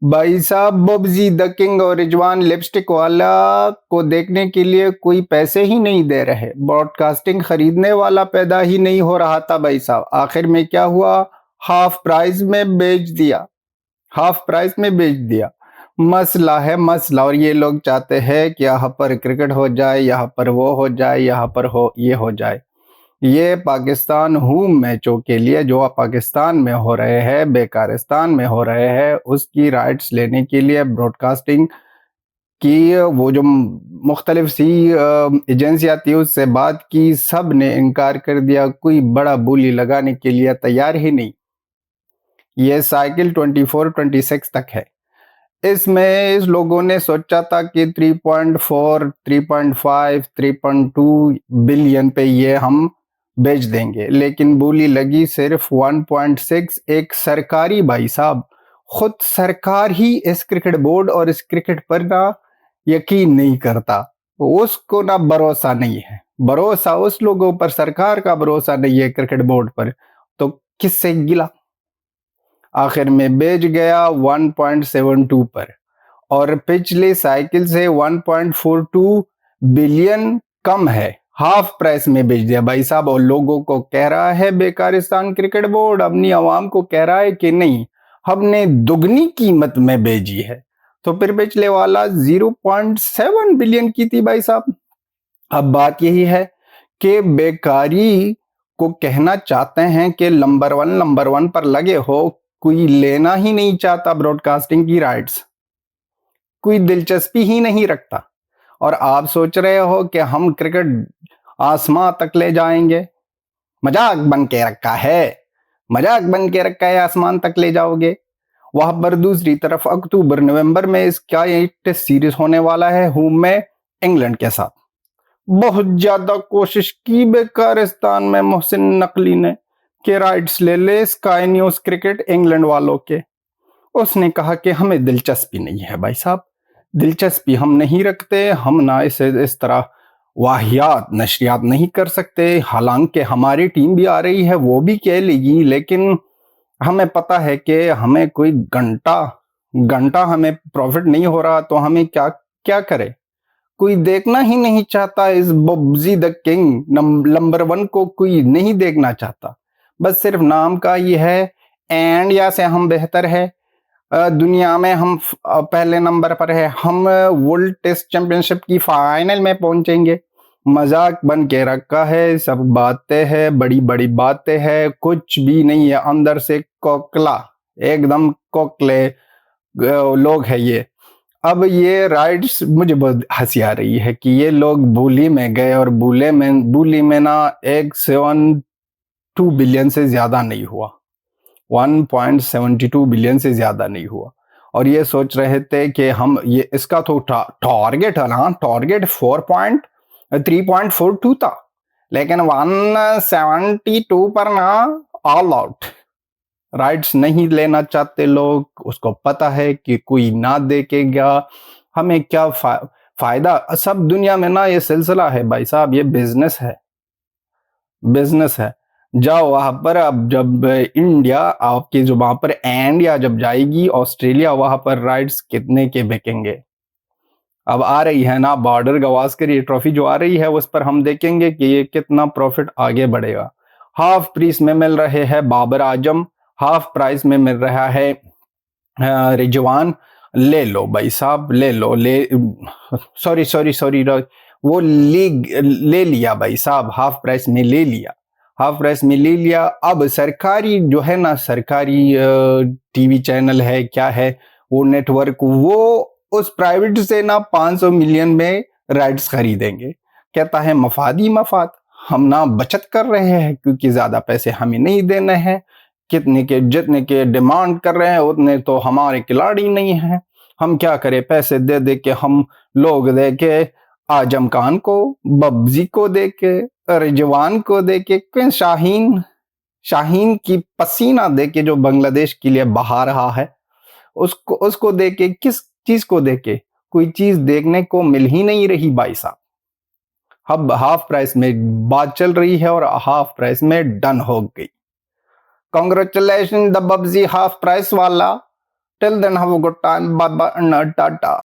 भाई साहब, बब्जी the king और रिजवान लिपस्टिक वाला को देखने के लिए कोई पैसे ही नहीं दे रहे। ब्रॉडकास्टिंग खरीदने वाला पैदा ही नहीं हो रहा था भाई साहब। आखिर में क्या हुआ? हाफ प्राइस में बेच दिया। हाफ प्राइस में बेच दिया। मसला है मसला। और ये लोग चाहते हैं कि यहाँ पर क्रिकेट हो जाए, यहाँ पर वो हो जाए, यहाँ पर हो ये हो जाए। ये पाकिस्तान होम मैचों के लिए जो पाकिस्तान में हो रहे हैं, बेकारिस्तान में हो रहे हैं, उसकी राइट्स लेने के लिए ब्रॉडकास्टिंग की वो जो मुख्तलिफ सी एजेंसियाँ थी उससे बात की, सब ने इनकार कर दिया। कोई बड़ा बोली लगाने के लिए तैयार ही नहीं। ये साइकिल 24-26 तक है। इसमें इस लोगों ने सोचा था कि 3.4, 3.5, 3.2 बिलियन पे ये हम बेच देंगे, लेकिन बोली लगी सिर्फ 1.6। एक सरकारी भाई साहब, खुद सरकार ही इस क्रिकेट बोर्ड और इस क्रिकेट पर ना यकीन नहीं करता। उसको ना भरोसा नहीं है। भरोसा उस लोगों पर, सरकार का भरोसा नहीं है क्रिकेट बोर्ड पर, तो किससे गिला? आखिर में बेच गया 1.72 पर, और पिछली साइकिल से 1.42 बिलियन कम है। हाफ प्राइस में बेच दिया भाई साहब। और लोगों को कह रहा है बेकारिस्तान क्रिकेट बोर्ड, अपनी आवाम को कह रहा है कि नहीं, हमने दुगनी कीमत में बेची है। तो फिर पिछले वाला 0.7 बिलियन की थी भाई साहब। अब बात यही है कि बेकारी को कहना चाहते हैं कि नंबर वन पर लगे हो, कोई लेना ही नहीं चाहता ब्रॉडकास्टिंग की राइट्स, कोई दिलचस्पी ही नहीं रखता। और आप सोच रहे हो कि हम क्रिकेट आसमां तक ले जाएंगे? मजाक बन के रखा है, मजाक बन के रखा है। आसमान तक ले जाओगे? वहां पर दूसरी तरफ अक्टूबर नवंबर में इसका एक टेस्ट सीरीज होने वाला है होम में इंग्लैंड के साथ। बहुत ज्यादा कोशिश की बेकारिस्तान में मोहसिन नकवी ने कि राइट्स ले ले स्काई न्यूज क्रिकेट इंग्लैंड वालों के। उसने कहा कि हमें दिलचस्पी नहीं है भाई साहब, दिलचस्पी हम नहीं रखते, हम ना इसे इस तरह वाहियात नशरियात नहीं कर सकते। हालांकि हमारी टीम भी आ रही है, वो भी कह लेगी, लेकिन हमें पता है कि हमें कोई घंटा घंटा हमें प्रॉफिट नहीं हो रहा, तो हमें क्या क्या करे? कोई देखना ही नहीं चाहता। इस बब्जी द किंग नंबर 1 को कोई नहीं देखना चाहता। बस सिर्फ नाम का ये है। इंडिया से हम बेहतर है, दुनिया में हम पहले नंबर पर है, हम वर्ल्ड टेस्ट चैंपियनशिप की फाइनल में पहुंचेंगे। मजाक बन के रखा है, सब बातें हैं, बड़ी बड़ी बातें हैं, कुछ भी नहीं है। अंदर से कोकला, एकदम कोकले लोग है ये। अब ये राइट्स, मुझे बहुत हंसी आ रही है कि ये लोग बूली में गए और बूली में ना 1.72 बिलियन से ज्यादा नहीं हुआ, 1.72 बिलियन से ज्यादा नहीं हुआ। और ये सोच रहे थे कि हम ये इसका तो टारगेट है ना, टारगेट 3.42 था, लेकिन 172 पर ना ऑल आउट। राइट्स नहीं लेना चाहते लोग, उसको पता है कि कोई ना देखेगा, हमें क्या फायदा। सब दुनिया में ना ये सिलसिला है भाई साहब, ये बिजनेस है, बिजनेस है। जाओ वहां पर, अब जब इंडिया आपकी जो वहां पर इंडिया जब जाएगी ऑस्ट्रेलिया, वहां पर राइट्स कितने के बिकेंगे? अब आ रही है ना बॉर्डर गवास्कर ये ट्रॉफी जो आ रही है, उस पर हम देखेंगे कि ये कितना प्रॉफिट आगे बढ़ेगा। हाफ प्राइस में मिल रहे हैं बाबर आजम, हाफ प्राइस में मिल रहा है रिजवान। ले लो भाई साहब, ले लो, ले सॉरी सॉरी सॉरी, वो ले लिया भाई साहब, हाफ प्राइस में ले लिया, हाफ प्राइस में ले लिया। अब सरकारी जो है ना, सरकारी टीवी चैनल है, क्या है वो नेटवर्क, वो उस प्राइवेट से ना 500 मिलियन में राइट्स खरीदेंगे। कहता है मफादी मफाद, हम ना बचत कर रहे हैं क्योंकि ज्यादा पैसे हमें नहीं देने हैं, कितने के जितने के डिमांड कर रहे हैं उतने तो हमारे खिलाड़ी नहीं हैं। हम क्या करें, पैसे दे दे के हम लोग दे के आजम खान को, बब्जी को दे के, रिजवान को दे के, शाहीन की पसीना दे के जो बांग्लादेश के लिए बहा रहा है, उसको दे के, किस चीज को दे के? कोई चीज देखने को मिल ही नहीं रही भाई साहब। अब हाफ प्राइस में बात चल रही है और हाफ प्राइस में डन हो गई। कांग्रेचुलेशन द बब्जी हाफ प्राइस वाला, till then have a good time, bye bye, Tata.